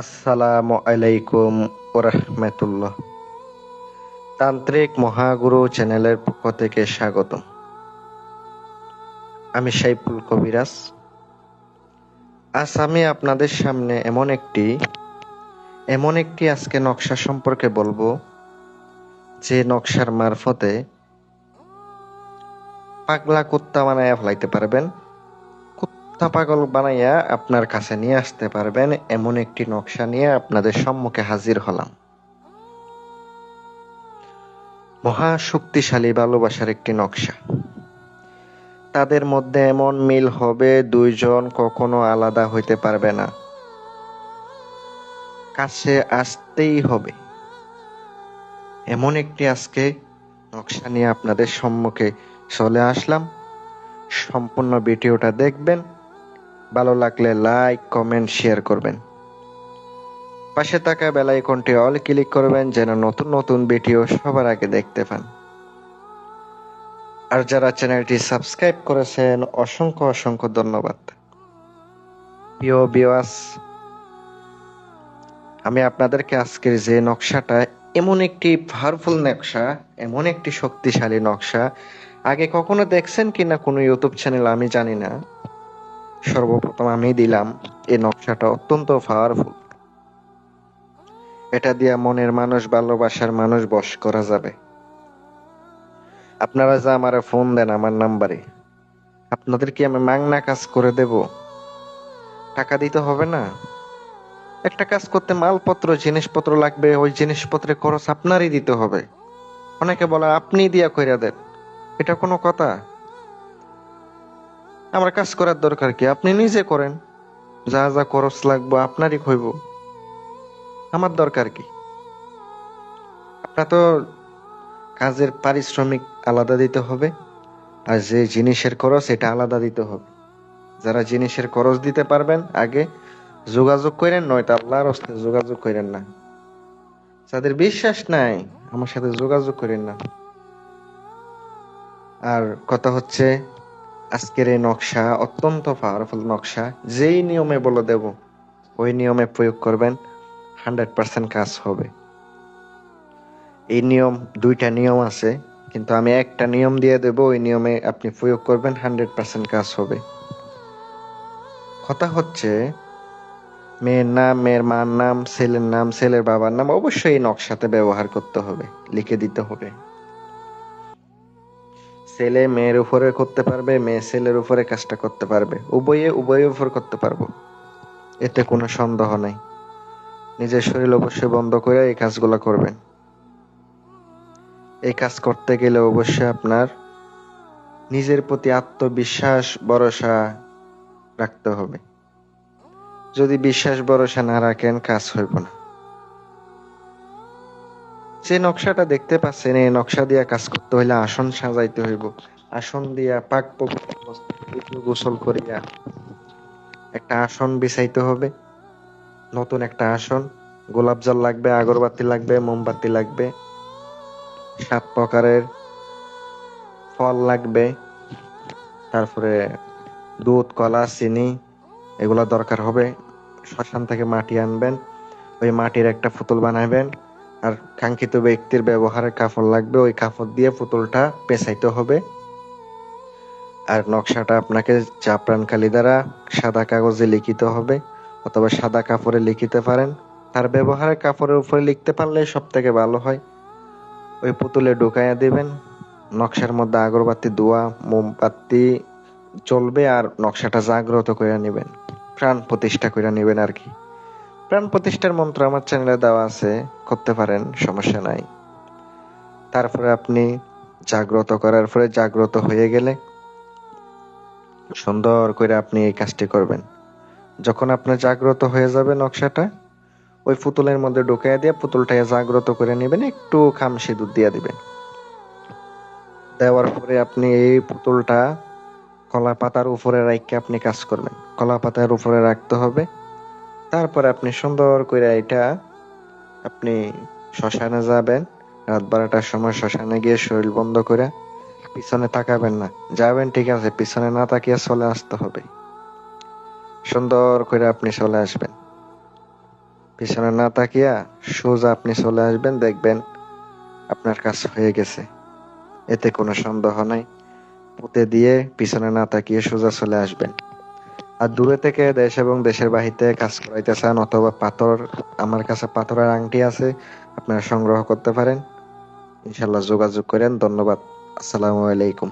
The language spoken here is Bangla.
আসসালামু আলাইকুম ওরহমতুল্লাহ। তান্ত্রিক মহাগুরু চ্যানেলের পক্ষ থেকে স্বাগতম। আমি সাইফুল কবিরাজ। আজ আমি আপনাদের সামনে এমন একটি আজকে নকশা সম্পর্কে বলবো, যে নকশার মারফতে পাগলা কুত্তা বানাইয়া ফেলাইতে পারবেন, কুত্তা পাগল বানাইয়া আপনার কাছে নিয়ে আসতে পারবেন। এমন একটি নকশা নিয়ে আপনাদের সম্মুখে হাজির হলাম। মহা শক্তিশালী ভালোবাসার একটি নকশা। তাদের মধ্যে এমন মিল হবে, দুইজন কখনো আলাদা হইতে পারবে না, কাছে আসতেই হবে। এমন একটি আজকে নকশা নিয়ে আপনাদের সম্মুখে চলে আসলাম। সম্পূর্ণ ভিডিওটা দেখবেন, ভালো লাগলে লাইক কমেন্ট শেয়ার করবেন। পাশে থাকা বেল আইকনটি অল ক্লিক করবেন, যেন নতুন নতুন ভিডিও সবার আগে দেখতে পান। আর যারা চ্যানেলটি সাবস্ক্রাইব করেছেন, অসংখ্য অসংখ্য ধন্যবাদ। প্রিয় ভিউয়ার্স, আমি আপনাদেরকে আজকের যে নকশাটা, এমন একটি পাওয়ারফুল নকশা, এমন একটি শক্তিশালী নকশা, আগে কখনো দেখছেন কিনা কোনো ইউটিউব চ্যানেল আমি জানি না। সর্বপ্রথম আমি দিলাম। এই নকশাটা অত্যন্ত পাওয়ারফুল। এটা দিয়ে মনের মানুষ, ভালোবাসার মানুষ বশ করা যাবে। আপনারা যা আমারে ফোন দেন আমার নাম্বারে, আপনাদের কি আমি মাংনা কাজ করে দেব? টাকা দিতে হবে না। একটা কাজ করতে মালপত্র জিনিসপত্র লাগবে, ওই জিনিসপত্রের খরচ আপনারই দিতে হবে। অনেকে বলে আপনি দিয়া কইরা দেন, এটা কোনো কথা? আমার কাজ করার দরকার কি? আপনি নিজে করেন, যা যা খরচ লাগবে আপনারই হইব, আমার দরকার কি? আপনার তো কাজের পারিশ্রমিক আলাদা দিতে হবে, আর যে জিনিসের খরচ এটা আলাদা দিতে হবে। যারা জিনিসের খরচ দিতে পারবেন আগে যোগাযোগ করেন, নয়তো আল্লাহর হস্তে যোগাযোগ করেন না। যাদের বিশ্বাস নাই আমার সাথে যোগাযোগ করেন না। আর কথা হচ্ছে, আজকের এই নকশা অত্যন্ত পাওয়ারফুল নকশা। যেই নিয়মে বলে দেব ওই নিয়মে প্রয়োগ করবেন, 100% কাজ হবে। এই নিয়ম, দুইটা নিয়ম আছে, কিন্তু আমি একটা নিয়ম দিয়ে দেব, ওই নিয়মে আপনি প্রয়োগ করবেন, 100% কাজ হবে। কথা হচ্ছে, মেয়ের নাম, মেয়ের মার নাম, ছেলের নাম, ছেলের বাবার নাম অবশ্যই এই নকশাতে ব্যবহার করতে হবে, লিখে দিতে হবে। ছেলে মেয়ের উপরে করতে পারবে, মেয়ে ছেলের উপরে কাজটা করতে পারবে, উভয়ের উপর করতে পারবো, এতে কোনো সন্দেহ নাই। নিজের শরীর অবশ্যই বন্ধ করে এই কাজগুলো করবেন। এই কাজ করতে গেলে অবশ্যই আপনার নিজের প্রতি আত্মবিশ্বাস, ভরসা রাখতে হবে। যদি বিশ্বাস ভরসা না রাখেন, কাজ হইব না। যে নকশাটা দেখতে পাচ্ছেন, এই নকশা দিয়া কাজ করতে হইলে আসন সাজাইতে হইব। আসন দিয়া পাক পবিত্র অবস্থায় গোসল করিয়া একটা আসন বিছাইতে হবে, নতুন একটা আসন। গোলাপ জল লাগবে, আগরবাতি লাগবে, মোমবাতি লাগবে, 7 প্রকারের ফল লাগবে, তারপরে দুধ, কলা, চিনি এগুলা দরকার হবে। শ্মশান থেকে মাটি আনবেন, ওই মাটির একটা পুতুল বানাবেন। আর কাঙ্ক্ষিত ব্যক্তির ব্যবহারের কাপড় লাগবে, ওই কাপড় দিয়ে পুতুলটা পেঁচাইতে হবে। আর নকশাটা আপনাকে জাফরান কালি দ্বারা সাদা কাগজে লিখিত হবে, অথবা সাদা কাপড়ে লিখিতে পারেন। তার ব্যবহারের কাপড়ের উপরে লিখতে পারলে সব থেকে ভালো হয়। ওই পুতুলে ঢুকাইয়া দিবেন। নকশার মধ্যে আগরবাতি, ধোঁয়া, মোমবাতি চলবে, আর নকশাটা জাগ্রত করে নেবেন, প্রাণ প্রতিষ্ঠা করে নেবেন আর কি। প্রাণ প্রতিষ্ঠার মন্ত্র আমার চ্যানেলে দেওয়া আছে, করতে পারেন, সমস্যা নাই। তারপরে আপনি জাগ্রত করার পরে, জাগ্রত হয়ে গেলে সুন্দর করে আপনি এই কাজটি করবেন। যখন আপনার জাগ্রত হয়ে যাবে নকশাটা, ওই পুতুলের মধ্যে ঢুকাইয়া দিয়ে পুতুলটাকে জাগ্রত করে নেবেন, একটু খাম সিঁদুর দিয়ে দিবেন। দেওয়ার পরে আপনি এই পুতুলটা কলা পাতার উপরে রাখতে আপনি কাজ করবেন। কলা পাতার উপরে রাখতে হবে। তারপরে আপনি সুন্দর করে এটা আপনি শ্মশানে যাবেন। রাত 12টার সময় শ্মশানে গিয়ে শরীর বন্ধ করে পিছনে তাকাবেন না। যাবেন ঠিক আছে, পিছনে না তাকিয়ে চলে আসতে হবে। সুন্দর করে আপনি চলে আসবেন। পিছনে না তাকিয়া সোজা আপনি চলে আসবেন, দেখবেন আপনার কাজ হয়ে গেছে। এতে কোনো সন্দেহ নাই। পুঁতে দিয়ে পিছনে না তাকিয়ে সোজা চলে আসবেন। আর দূরে থেকে দেশ এবং দেশের বাহিরে কাজ করাইতে চান, অথবা পাথর, আমার কাছে পাথরের আংটি আছে, আপনারা সংগ্রহ করতে পারেন। ইনশাল্লাহ যোগাযোগ করেন। ধন্যবাদ। আসসালামু আলাইকুম।